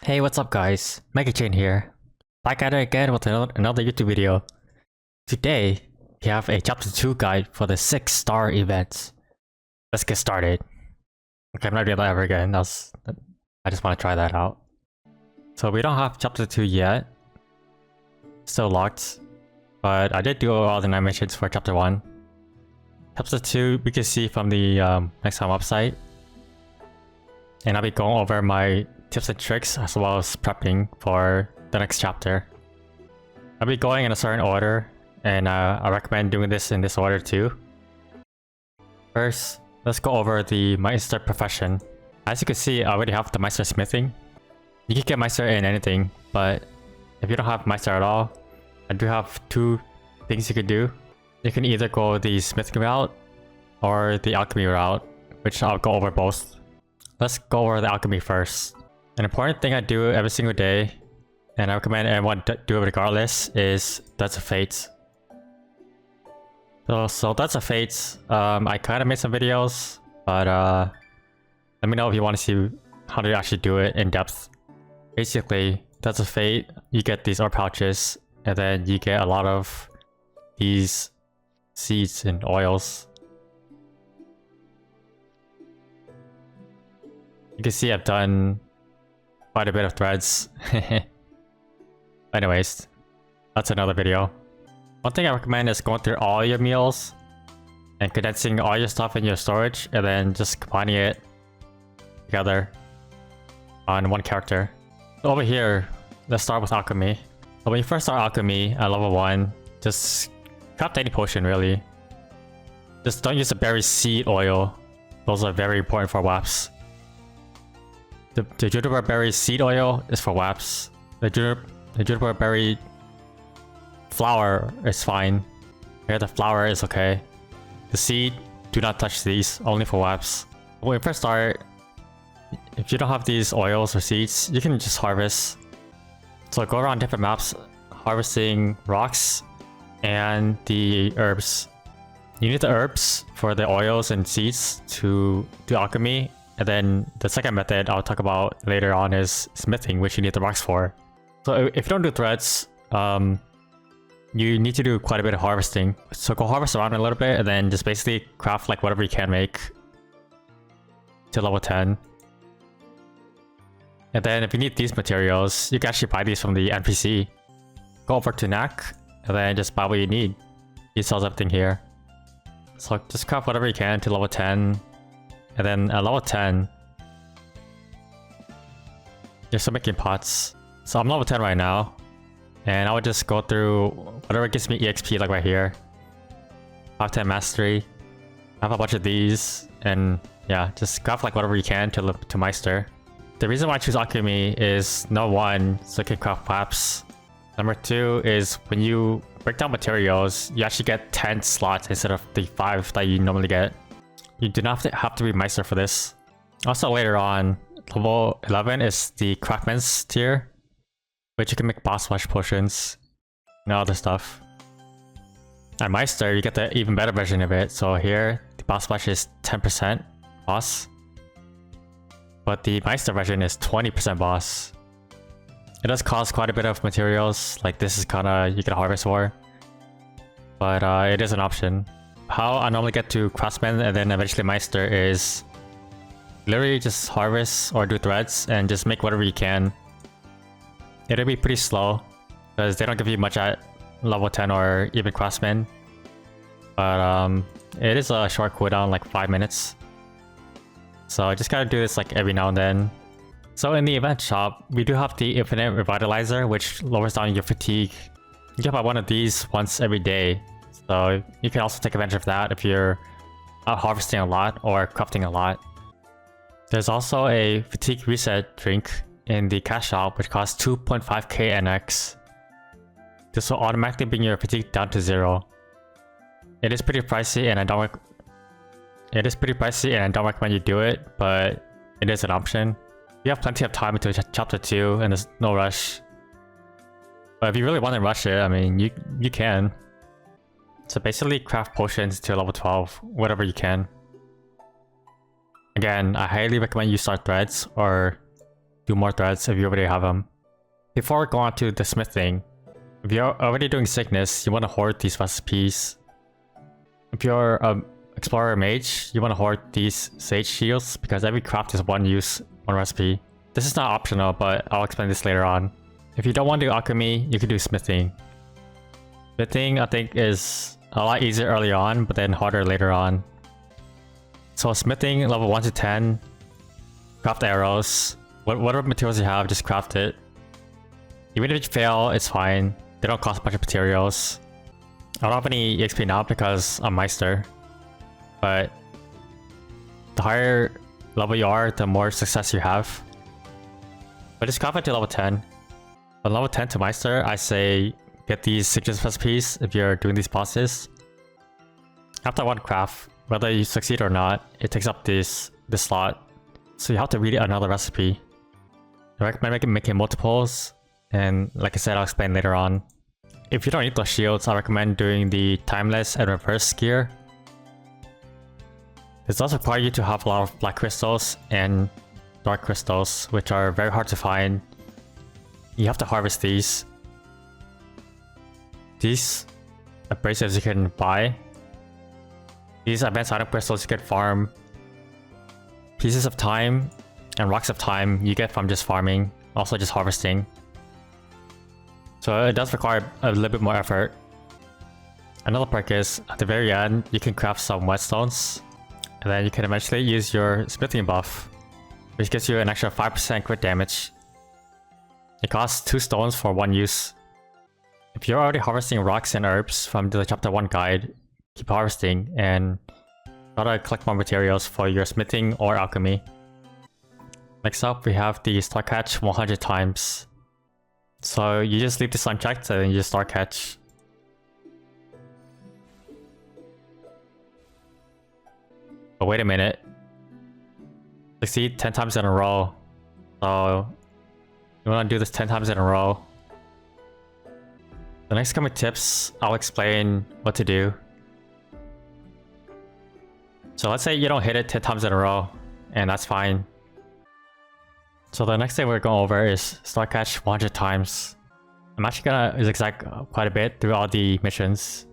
Hey, what's up guys? Mikeychain here. Back at it again with another YouTube video. Today, we have a chapter 2 guide for the 6 star events. Let's get started. Okay, I'm not doing that ever again. I just want to try that out. So we don't have chapter 2 yet. Still locked. But I did do all the animations for chapter 1. Chapter 2 we can see from the next time website. And I'll be going over my tips and tricks as well as prepping for the next chapter. I'll be going in a certain order, and I recommend doing this in this order too. First, let's go over the meister profession. As you can see, I already have the meister smithing. You can get meister in anything, but if you don't have meister at all, I do have 2 things you could do. You can either go the smithing route or the alchemy route, which I'll go over both. Let's go over the alchemy first. An important thing I do every single day, and I recommend everyone do it regardless, is Darts of Fate. So Darts of Fate, I kind of made some videos, but let me know if you want to see how to actually do it in depth. Basically, Darts of Fate, you get these ore pouches, and then you get a lot of these seeds and oils. You can see I've done quite a bit of threads. Anyways, that's another video. One thing I recommend is going through all your meals and condensing all your stuff in your storage and then just combining it together on one character. So over here, let's start with alchemy. So when you first start alchemy at level 1, just craft any potion really. Just don't use the berry seed oil. Those are very important for WAPs. The juniper berry seed oil is for WAPs. The juniper berry flower is fine. Here the flower is okay. The seed, do not touch these, only for WAPs. When you first start, if you don't have these oils or seeds, you can just harvest. So go around different maps, harvesting rocks and the herbs. You need the herbs for the oils and seeds to do alchemy. And then the second method I'll talk about later on is smithing, which you need the rocks for. So if you don't do threads, you need to do quite a bit of harvesting. So go harvest around a little bit and then just basically craft like whatever you can make to level 10. And then if you need these materials, you can actually buy these from the NPC. Go over to Knack and then just buy what you need. He sells everything here. So just craft whatever you can to level 10. And then at level 10, you're still making pots. So I'm level 10 right now. And I would just go through whatever gives me EXP, like right here. 510 mastery. I have a bunch of these. And yeah, just craft like whatever you can to meister. The reason why I choose alchemy is number 1, so you can craft WAPs. Number 2 is when you break down materials, you actually get 10 slots instead of the 5 that you normally get. You do not have to be meister for this. Also later on, level 11 is the craftsman's tier, which you can make boss flesh potions and other stuff. At meister, you get the even better version of it. So here, the boss flesh is 10% boss, but the meister version is 20% boss. It does cost quite a bit of materials, like this is kinda you can harvest for, but it is an option. How I normally get to craftsman and then eventually meister is literally just harvest or do threads and just make whatever you can. It'll be pretty slow because they don't give you much at level 10 or even craftsman. But it is a short cooldown, like 5 minutes. So I just gotta do this like every now and then. So in the event shop, we do have the infinite revitalizer, which lowers down your fatigue. You can buy one of these once every day. So you can also take advantage of that if you're out harvesting a lot or crafting a lot. There's also a fatigue reset drink in the cash shop, which costs 2.5k NX. This will automatically bring your fatigue down to 0. It is pretty pricey, and I don't recommend you do it, but it is an option. You have plenty of time until chapter 2, and there's no rush. But if you really want to rush it, I mean, you can. So basically craft potions to level 12, whatever you can. Again, I highly recommend you start threads or do more threads if you already have them. Before going on to the smithing, if you're already doing sickness, you want to hoard these recipes. If you're an explorer mage, you want to hoard these sage shields because every craft is one use, one recipe. This is not optional, but I'll explain this later on. If you don't want to do alchemy, you can do smithing. Smithing, I think, is a lot easier early on, but then harder later on. So smithing, level 1 to 10, craft arrows. Whatever materials you have, just craft it. Even if you fail, it's fine. They don't cost a bunch of materials. I don't have any EXP now because I'm meister. But the higher level you are, the more success you have. But just craft it to level 10. From level 10 to meister, I say get these sickness recipes if you're doing these bosses. After one craft, whether you succeed or not, it takes up this slot. So you have to read another recipe. I recommend making multiples, and like I said, I'll explain later on. If you don't need those shields, I recommend doing the timeless and reverse gear. This does require you to have a lot of black crystals and dark crystals, which are very hard to find. You have to harvest these. These abrasives you can buy. These advanced item crystals you can farm. Pieces of time and rocks of time you get from just farming, also just harvesting. So it does require a little bit more effort. Another perk is, at the very end, you can craft some whetstones, and then you can eventually use your smithing buff, which gives you an extra 5% crit damage. It costs 2 stones for 1 use. If you're already harvesting rocks and herbs from the chapter 1 guide, keep harvesting and try to collect more materials for your smithing or alchemy. Next up, we have the star catch 100 times. So you just leave this unchecked and then you just star catch. But wait a minute. Succeed 10 times in a row. So you want to do this 10 times in a row. The next coming tips, I'll explain what to do. So let's say you don't hit it 10 times in a row, and that's fine. So the next thing we're going over is star catch 100 times. I'm actually gonna zigzag quite a bit through all the missions.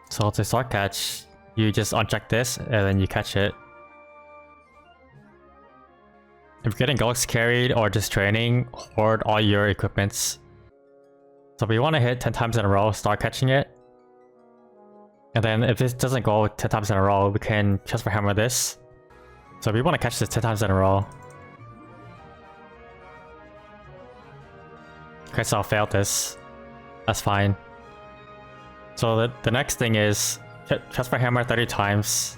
So to star catch, you just uncheck this and then you catch it. If you're getting ghosts carried or just training, hoard all your equipments. So if we want to hit 10 times in a row, start catching it. And then if this doesn't go 10 times in a row, we can transfer hammer this. So if we want to catch this 10 times in a row. Okay, so I failed this. That's fine. So the next thing is transfer hammer 30 times.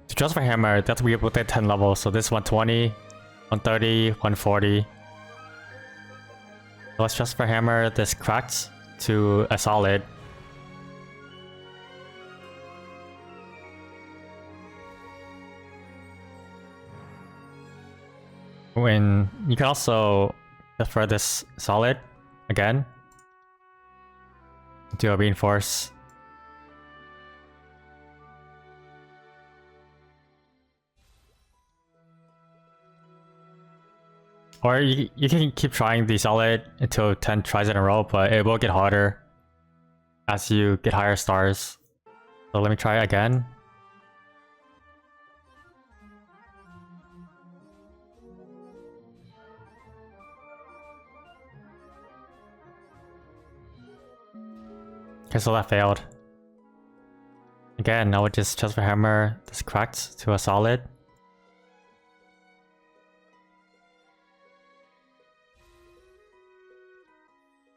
To transfer hammer, you have to be within 10 levels. So this 120, 130, 140. So let's transfer hammer this cracked to a solid. When you can also transfer this solid again to a reinforce. Or you can keep trying the solid until 10 tries in a row, but it will get harder as you get higher stars. So let me try it again. Okay, so that failed. Again, I would just transfer hammer this cracked to a solid.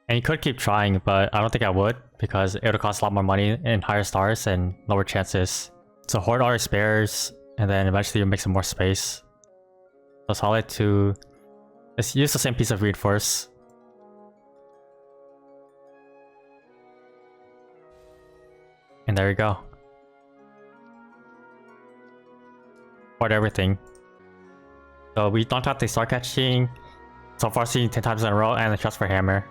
And you could keep trying, but I don't think I would, because it would cost a lot more money and higher stars and lower chances. So hoard all your spares, and then eventually you make some more space. So solid to... Let's use the same piece of reinforce. And there you go. Hoard everything. So we knocked out the star catching, starforcing 10 times in a row, and the transfer hammer.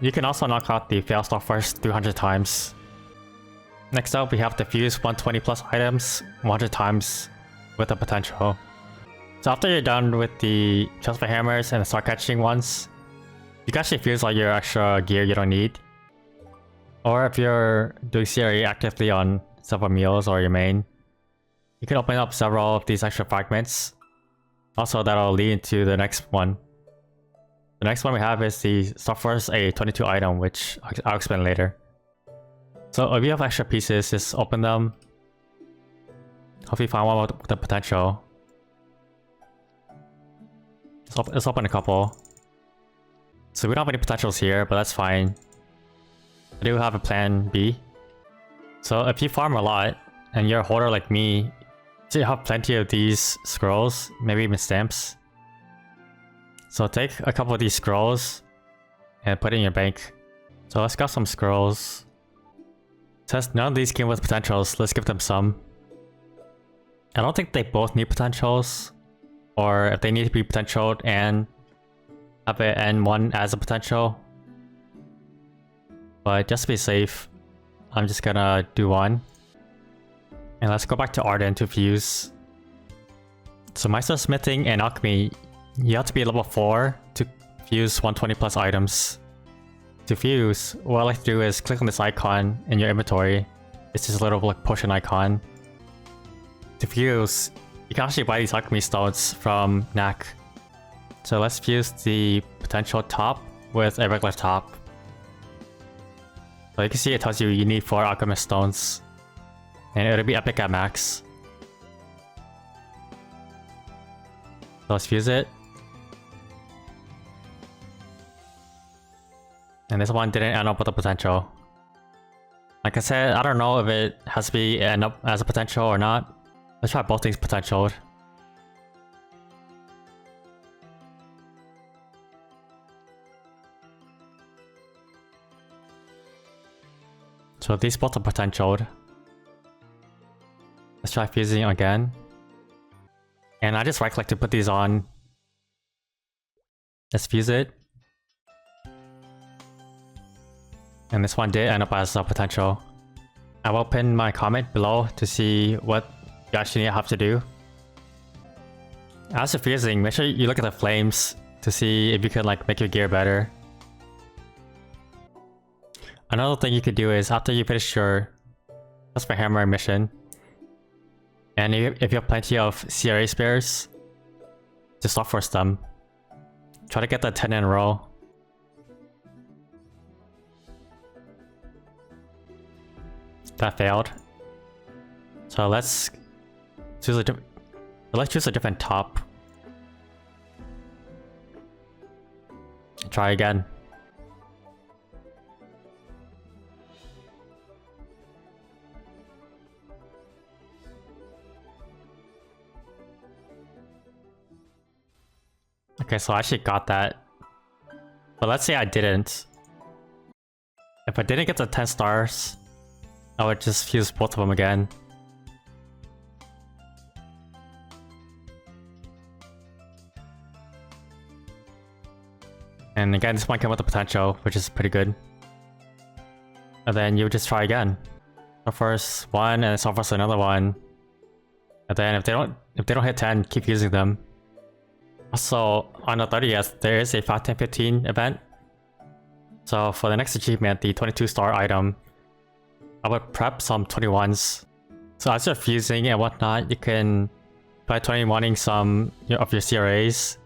You can also knock out the fail starforce 300 times. Next up, we have the fuse 120 plus items 100 times with a potential. So after you're done with the transfer hammers and the star catching ones, you can actually fuse all your extra gear you don't need. Or if you're doing CRE actively on several meals or your main, you can open up several of these extra fragments. Also, that'll lead into the next one. The next one we have is the starforce, a 22 item, which I'll explain later. So if you have extra pieces, just open them. Hopefully find one with the potential. Let's open a couple. So we don't have any potentials here, but that's fine. I do have a plan B. So if you farm a lot, and you're a hoarder like me, you have plenty of these scrolls, maybe even stamps. So take a couple of these scrolls and put it in your bank. So let's get some scrolls. Since none of these came with potentials, let's give them some. I don't think they both need potentials, or if they need to be potentialed and have it end one as a potential. But just to be safe, I'm just gonna do one. And let's go back to Arden to fuse. So meister smithing and alchemy, you have to be level 4 to fuse 120 plus items. To fuse, what I like to do is click on this icon in your inventory. It's just a little like potion icon. To fuse, you can actually buy these alchemy stones from Knack. So let's fuse the potential top with a regular top. So you can see it tells you need 4 alchemist stones. And it'll be epic at max. So let's fuse it. And this one didn't end up with a potential. Like I said, I don't know if it has to be end up as a potential or not. Let's try both things potentialed. So these both are potentialed. Let's try fusing again. And I just right click to put these on. Let's fuse it. And this one did end up as a potential. I will pin my comment below to see what you actually have to do. As you're fusing, make sure you look at the flames to see if you can like make your gear better. Another thing you could do is after you finish your Transfer Hammer mission, and if you have plenty of CRA spares, just starforce them. Try to get the 10 in a row. That failed. So let's choose a different top. Try again. Okay, so I actually got that. But let's say I didn't. If I didn't get the 10 stars, I would just fuse both of them again. And again, this one came with the potential, which is pretty good. And then you would just try again. So first one, and so first another one. And then if they don't hit 10, keep using them. Also, on the 30th, there is a 5, 10, 15 event. So for the next achievement, the 22 star item, I would prep some 21s. So as you're fusing and whatnot, you can try 21ing some of your CRAs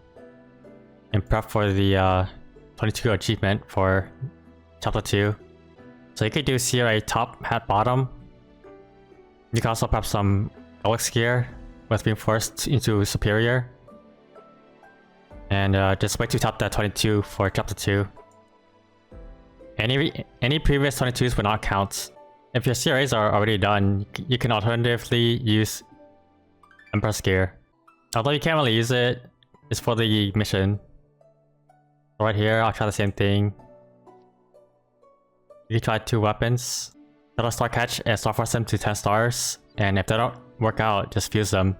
and prep for the 22 achievement for chapter 2. So you could do CRA top, hat, bottom. You can also prep some Alex gear with being forced into superior. And just wait to top that 22 for chapter 2. Any previous 22s will not count. If your CRAs are already done, you can alternatively use Empress gear. Although you can't really use it, it's for the mission. Right here, I'll try the same thing. You can try 2 weapons. That'll star catch and starforce them to 10 stars. And if they don't work out, just fuse them.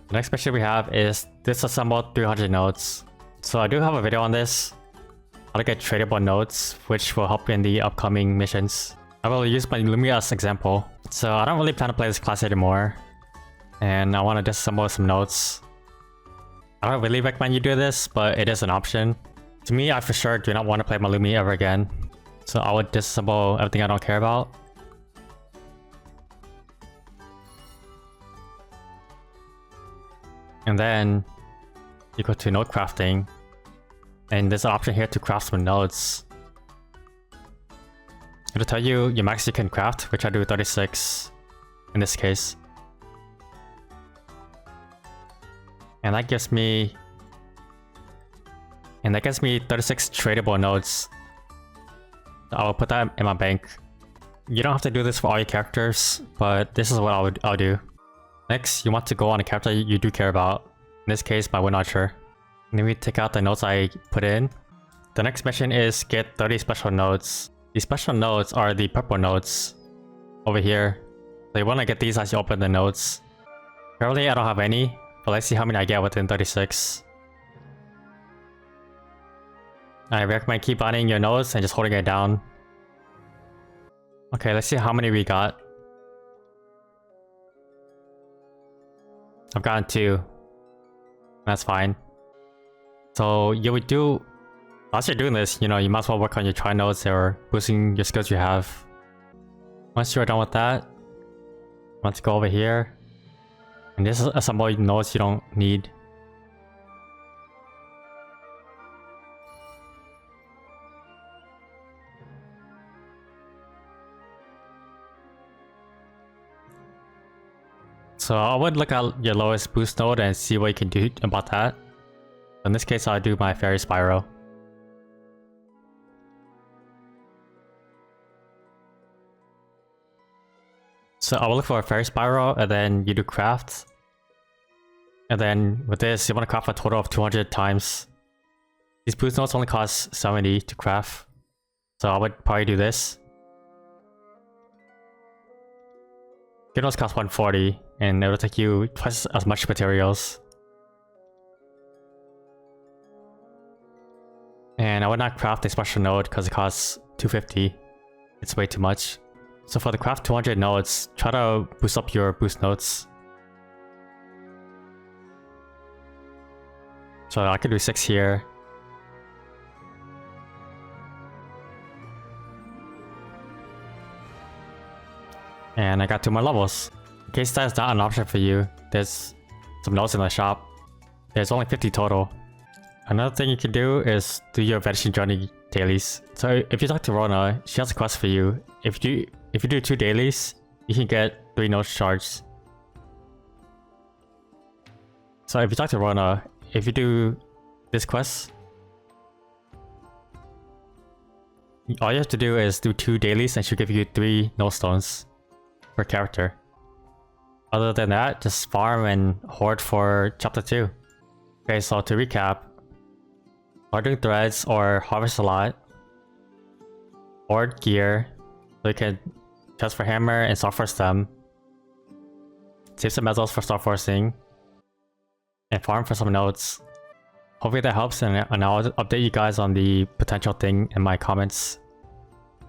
The next mission we have is disassemble 300 nodes. So I do have a video on this, how to get tradable nodes, which will help in the upcoming missions. I will use my Lumia as example. So I don't really plan to play this class anymore, and I want to disassemble some nodes. I don't really recommend you do this, but it is an option. To me, I for sure do not want to play Malumi ever again. So I would disassemble everything I don't care about. And then you go to node crafting. And there's an option here to craft some nodes. It'll tell you your max you can craft, which I do 36 in this case. And that gives me 36 tradable nodes. I will put that in my bank. You don't have to do this for all your characters, but this is what I'll do. Next, you want to go on a character you do care about. In this case, my wind archer. And then we take out the nodes I put in. The next mission is get 30 special nodes. These special nodes are the purple nodes over here. So you want to get these as you open the nodes. Currently I don't have any, but let's see how many I get within 36. I recommend keep binding your nodes and just holding it down. Okay, let's see how many we got. I've gotten 2. That's fine. So you would do, as you're doing this, you know, you might as well work on your try nodes or boosting your skills you have. Once you're done with that, you want to go over here. And this is assemble nodes you don't need. So I would look at your lowest boost node and see what you can do about that. In this case, I'll do my fairy spiral. So I will look for a fairy spiral and then you do craft. And then with this, you want to craft a total of 200 times. These boost nodes only cost 70 to craft. So I would probably do this. Good nodes cost 140 and it will take you twice as much materials. And I would not craft a special node because it costs 250. It's way too much. So for the craft 200 nodes, try to boost up your boost nodes. So I could do 6 here. And I got 2 more levels. In case that is not an option for you, there's some nodes in the shop. There's only 50 total. Another thing you can do is do your vanishing journey dailies. So if you talk to Rona, she has a quest for you. If you do 2 dailies, you can get 3 node shards. So if you talk to Rona, if you do this quest, all you have to do is do 2 dailies and she'll give you 3 node stones per character. Other than that, just farm and hoard for chapter 2. Okay, so to recap, start doing threads or harvest a lot, hoard gear so you can chest for hammer and starforce them, save some metals for starforcing, and farm for some nodes. Hopefully that helps, and I'll update you guys on the potential thing in my comments.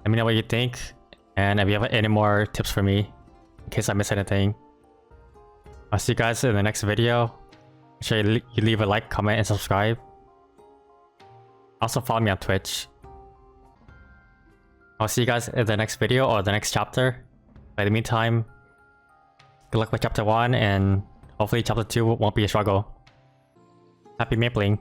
Let me know what you think, and if you have any more tips for me, in case I miss anything. I'll see you guys in the next video. Make sure you leave a like, comment, and subscribe. Also follow me on Twitch. I'll see you guys in the next video or the next chapter. But in the meantime, good luck with chapter 1 and hopefully chapter 2 won't be a struggle. Happy mapling!